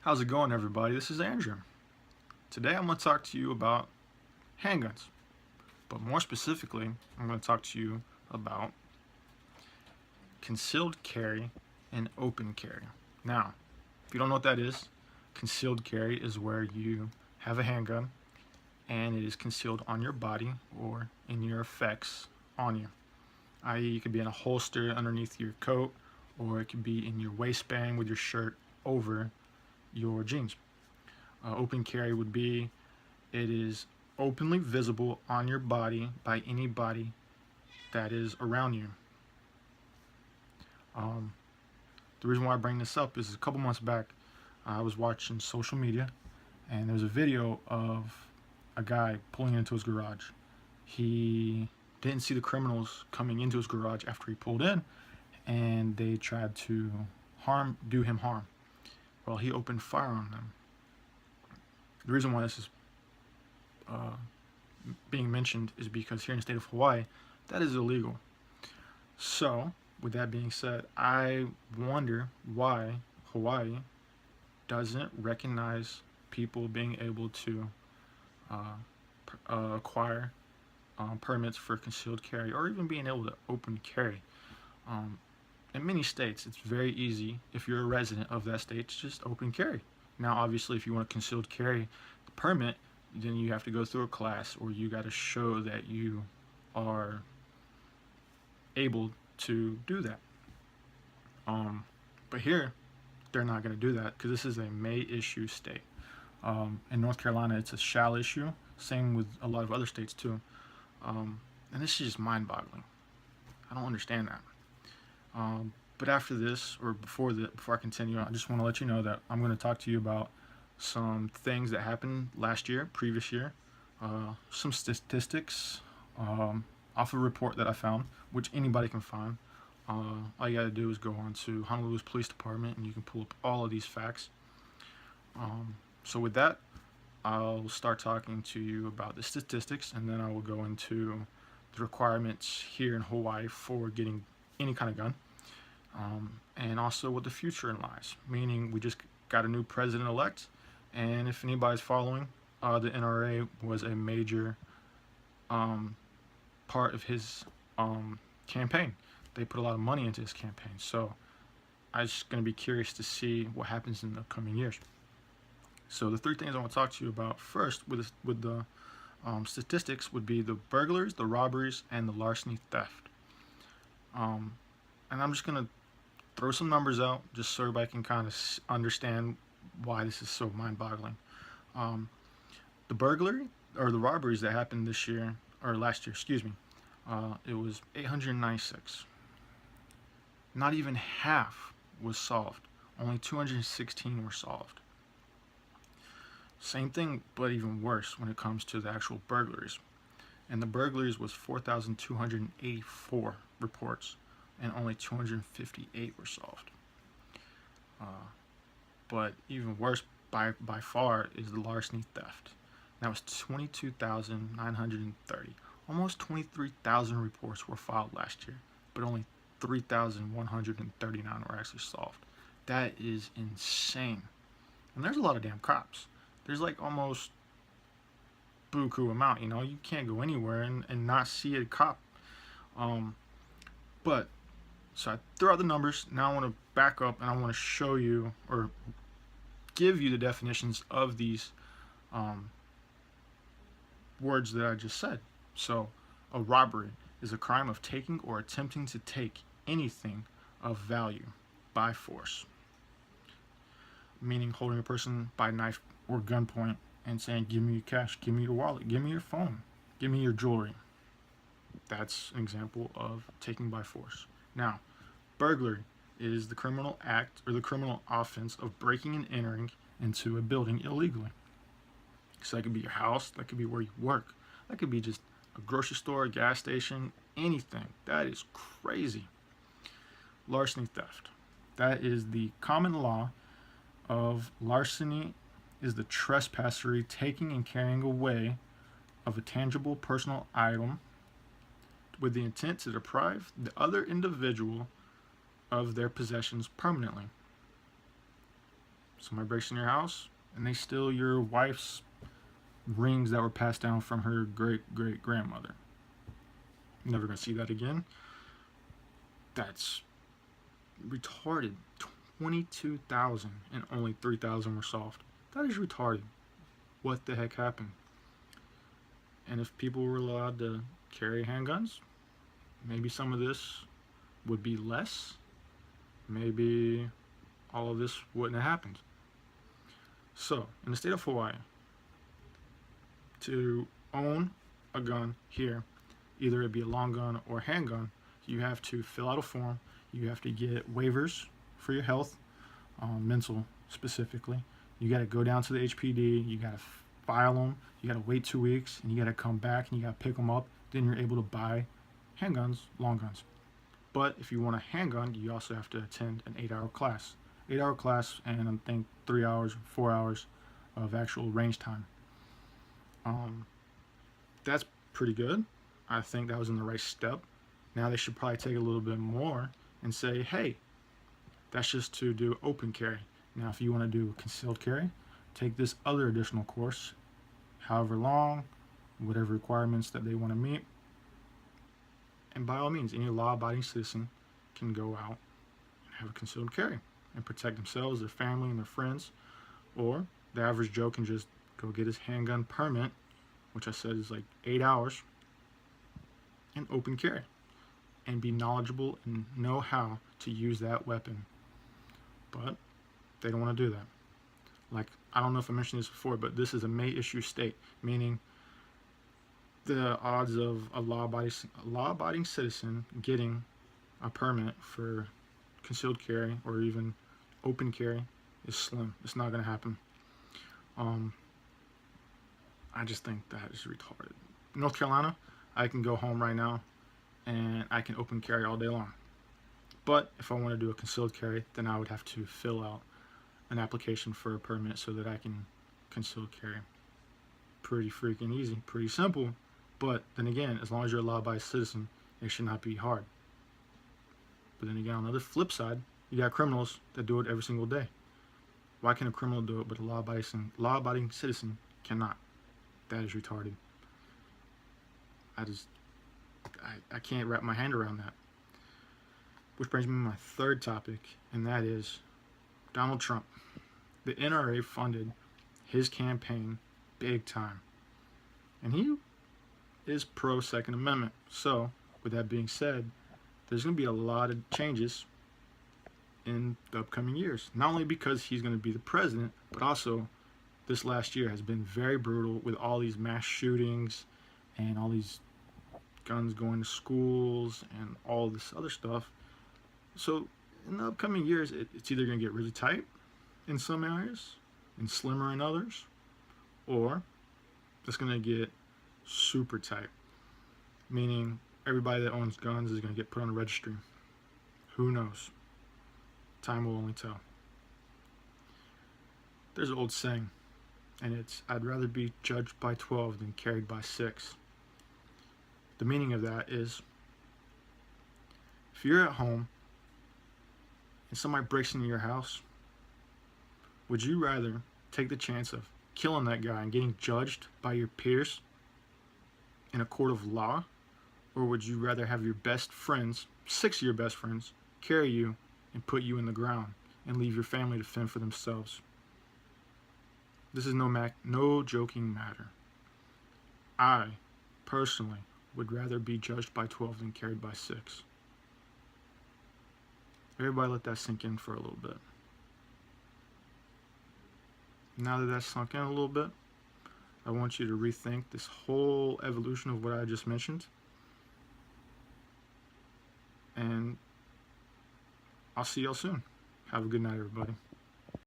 How's it going, everybody? This is Andrew. Today I'm going to talk to you about handguns, but more specifically, I'm going to talk to you about concealed carry and open carry. Now, if you don't know what that is, concealed carry is where you have a handgun and it is concealed on your body or in your effects on you, i.e., it could be in a holster underneath your coat, or it could be in your waistband with your shirt over your jeans. Open carry would be it is openly visible on your body by anybody that is around you. Um, the reason why I bring this up is a couple months back, I was watching social media and there's a video of a guy pulling into his garage. He didn't see the criminals coming into his garage after he pulled in, and they tried to do him harm. Well, he opened fire on them. The reason why this is being mentioned is because here in the state of Hawaii, that is illegal. So, with that being said, I wonder why Hawaii doesn't recognize people being able to acquire permits for concealed carry, or even being able to open carry. In many states, it's very easy, if you're a resident of that state, to just open carry. Now, obviously, if you want a concealed carry permit, then you have to go through a class, or you got to show that you are able to do that. But here, they're not going to do that because this is a may issue state. In North Carolina, it's a shall issue. Same with a lot of other states too. And this is just mind-boggling. I don't understand that. But after this, or before I continue, I just want to let you know that I'm going to talk to you about some things that happened last year, previous year, some statistics off a report that I found, which anybody can find. All you got to do is go on to Honolulu's Police Department and you can pull up all of these facts. So with that, I'll start talking to you about the statistics, and then I will go into the requirements here in Hawaii for getting any kind of gun, and also what the future lies, meaning we just got a new president-elect, and if anybody's following, the NRA was a major part of his campaign. They put a lot of money into his campaign, so I'm just going to be curious to see what happens in the coming years. So the three things I want to talk to you about first with the statistics would be the burglaries, the robberies, and the larceny theft. And I'm just going to throw some numbers out just so everybody can kind of understand why this is so mind-boggling. The burglary or the robberies that happened this year, or last year, excuse me, it was 896. Not even half was solved. Only 216 were solved. Same thing, but even worse when it comes to the actual burglaries. And the burglaries was 4,284 reports, and only 258 were solved. But even worse by far is the larceny theft. That was 22,930. Almost 23,000 reports were filed last year, but only 3,139 were actually solved. That is insane. And there's a lot of damn cops. There's like almost buku amount, you know, you can't go anywhere and not see a cop. But so I threw out the numbers. Now I want to back up and I want to show you or give you the definitions of these words that I just said. So a robbery is a crime of taking or attempting to take anything of value by force, meaning holding a person by knife or gunpoint and saying, give me your cash, give me your wallet, give me your phone, give me your jewelry. That's an example of taking by force. Now, burglary is the criminal act or the criminal offense of breaking and entering into a building illegally. So that could be your house, that could be where you work, that could be just a grocery store, a gas station, anything. That is crazy. Larceny theft. That is the common law of larceny, is the trespassery taking and carrying away of a tangible personal item with the intent to deprive the other individual of their possessions permanently. Somebody breaks in your house and they steal your wife's rings that were passed down from her great great grandmother. Never gonna see that again. That's retarded. 22,000 and only 3,000 were solved. That is retarded. What the heck happened? And if people were allowed to carry handguns, maybe some of this would be less. Maybe all of this wouldn't have happened. So, in the state of Hawaii, to own a gun here, either it be a long gun or handgun, you have to fill out a form. You have to get waivers for your health, mental specifically. You got to go down to the HPD. You got to file them. You got to wait 2 weeks, and you got to come back and you got to pick them up. Then you're able to buy handguns, long guns. But if you want a handgun, you also have to attend an 8-hour class. 8-hour class, and I think 3 hours, 4 hours of actual range time. That's pretty good. I think that was in the right step. Now they should probably take a little bit more and say, hey, that's just to do open carry. Now if you want to do concealed carry, take this other additional course, however long, whatever requirements that they want to meet. And by all means, any law-abiding citizen can go out and have a concealed carry and protect themselves, their family, and their friends. Or the average Joe can just go get his handgun permit, which I said is like 8 hours, and open carry, and be knowledgeable and know how to use that weapon. But they don't want to do that. Like, I don't know if I mentioned this before, but this is a may issue state, meaning the odds of a law-abiding citizen getting a permit for concealed carry or even open carry is slim. It's not going to happen. I just think that is retarded. North Carolina, I can go home right now and I can open carry all day long. But if I want to do a concealed carry, then I would have to fill out an application for a permit so that I can concealed carry. Pretty freaking easy, pretty simple. But then again, as long as you're a law-abiding citizen, it should not be hard. But then again, on the other flip side, you got criminals that do it every single day. Why can a criminal do it, but a law-abiding citizen cannot? That is retarded. I can't wrap my hand around that. Which brings me to my third topic, and that is Donald Trump. The NRA funded his campaign big time. And he is pro Second Amendment. So, with that being said, there's going to be a lot of changes in the upcoming years. Not only because he's going to be the president, but also this last year has been very brutal with all these mass shootings and all these guns going to schools and all this other stuff. So in the upcoming years, it's either going to get really tight in some areas and slimmer in others, or it's going to get super tight, meaning everybody that owns guns is going to get put on a registry. Who knows? Time will only tell. There's an old saying, and it's, I'd rather be judged by 12 than carried by 6. The meaning of that is, if you're at home and somebody breaks into your house, would you rather take the chance of killing that guy and getting judged by your peers in a court of law, or would you rather have your best friends, 6 of your best friends, carry you and put you in the ground and leave your family to fend for themselves? This is no joking matter. I, personally, would rather be judged by 12 than carried by 6. Everybody let that sink in for a little bit. Now that that's sunk in a little bit, I want you to rethink this whole evolution of what I just mentioned. And I'll see y'all soon. Have a good night, everybody.